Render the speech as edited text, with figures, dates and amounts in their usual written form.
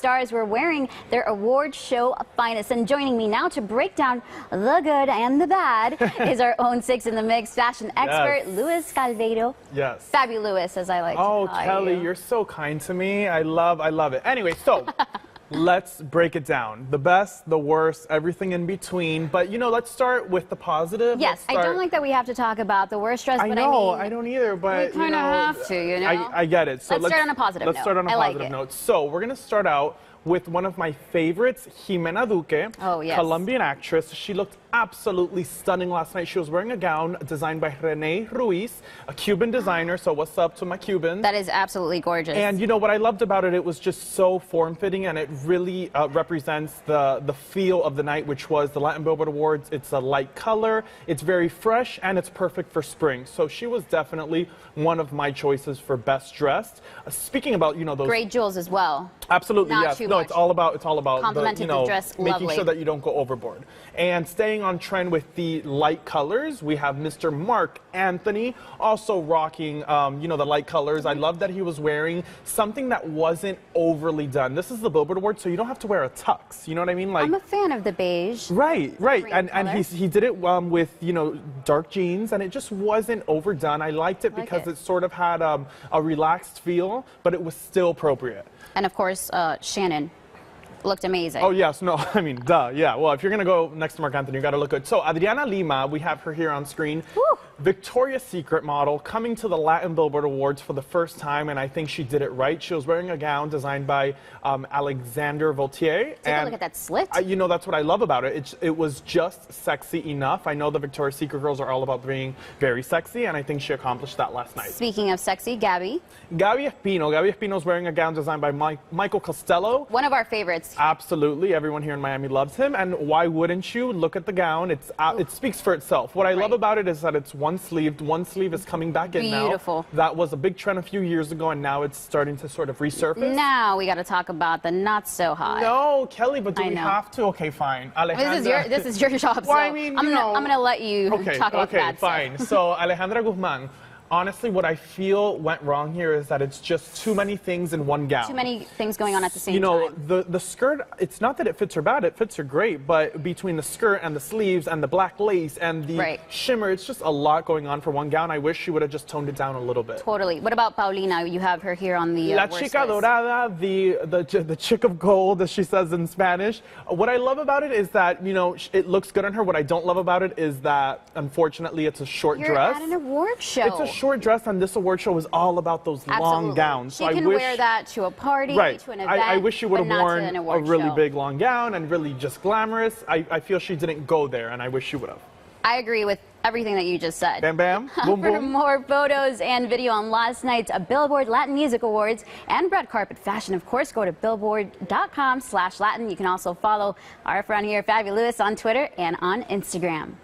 stars were wearing their award show finest. And joining me now to break down the good and the bad is our own Six in the Mix fashion expert, Luis Calveiro. Yes. FabuLouis, as I like to call Kelly, you're so kind to me. I love it. Anyway, so let's break it down. The best, the worst, everything in between. But, you know, let's start with the positive. Yes, I don't like that we have to talk about the worst dress, I but know, I mean, I don't either, but we kind of have to, you know? I get it. So let's start on a positive note. Let's start on a positive note. So we're going to start out with one of my favorites, Ximena Duque, Colombian actress. She looked absolutely stunning last night. She was wearing a gown designed by Rene Ruiz, a Cuban designer. So what's up to my Cubans? That is absolutely gorgeous. And you know what I loved about it? It was just so form-fitting, and it really represents the feel of the night, which was the Latin Billboard Awards. It's a light color, it's very fresh, and it's perfect for spring. So she was definitely one of my choices for best dressed. Speaking about, you know, those great jewels as well. Absolutely, yes. No, it's all about complemented the dress making lovely. sure that you don't go overboard. And staying on trend with the light colors, we have Mr. Mark Anthony also rocking, you know, the light colors. I love that he was wearing something that wasn't overly done. This is the Billboard Award, so you don't have to wear a tux. You know what I mean? Like, I'm a fan of the beige. Right. And he did it with, you know, dark jeans, and it just wasn't overdone. I liked it because it sort of had a relaxed feel, but it was still appropriate. And of course, Shannon looked amazing. Oh, yes. No, I mean, duh. Yeah. Well, if you're going to go next to Mark Anthony, you got to look good. So Adriana Lima, we have her here on screen. Woo. Victoria's Secret model coming to the Latin Billboard Awards for the first time, and I think she did it right. She was wearing a gown designed by Alexander Vauthier. Take a look at that slit. You know, that's what I love about it. It was just sexy enough. I know the Victoria's Secret girls are all about being very sexy, and I think she accomplished that last night. Speaking of sexy, Gabby Espino's wearing a gown designed by Michael Costello. One of our favorites. Absolutely. Everyone here in Miami loves him. And why wouldn't you? Look at the gown. It speaks for itself. What I love about it is that it's one-sleeved. One sleeve is coming back in now. Beautiful. That was a big trend a few years ago, and now it's starting to sort of resurface. Now we got to talk about the not so hot. No, Kelly, but do we have to? Okay, fine. Alejandra, this is your job, so well, I mean, I'm gonna let you talk about that. Okay, fine. So Alejandra Guzman. Honestly, what I feel went wrong here is that it's just too many things in one gown. Too many things going on at the same time. You know, the skirt, it's not that it fits her bad, it fits her great, but between the skirt and the sleeves and the black lace and the shimmer, it's just a lot going on for one gown. I wish she would have just toned it down a little bit. Totally. What about Paulina? You have her here on the La chica dorada, the chick of gold, as she says in Spanish. What I love about it is that, you know, it looks good on her. What I don't love about it is that, unfortunately, it's a short dress. You're at an award show. It's a short dress, and this award show was all about those long gowns. She can wear that to a party, to an event. I wish she would have worn a really big long gown and really just glamorous. I feel she didn't go there, and I wish she would have. I agree with everything that you just said. Bam, bam, boom, boom. For more photos and video on last night's Billboard Latin Music Awards and red carpet fashion, of course, go to billboard.com/Latin. You can also follow our friend here, FabuLouis, on Twitter and on Instagram.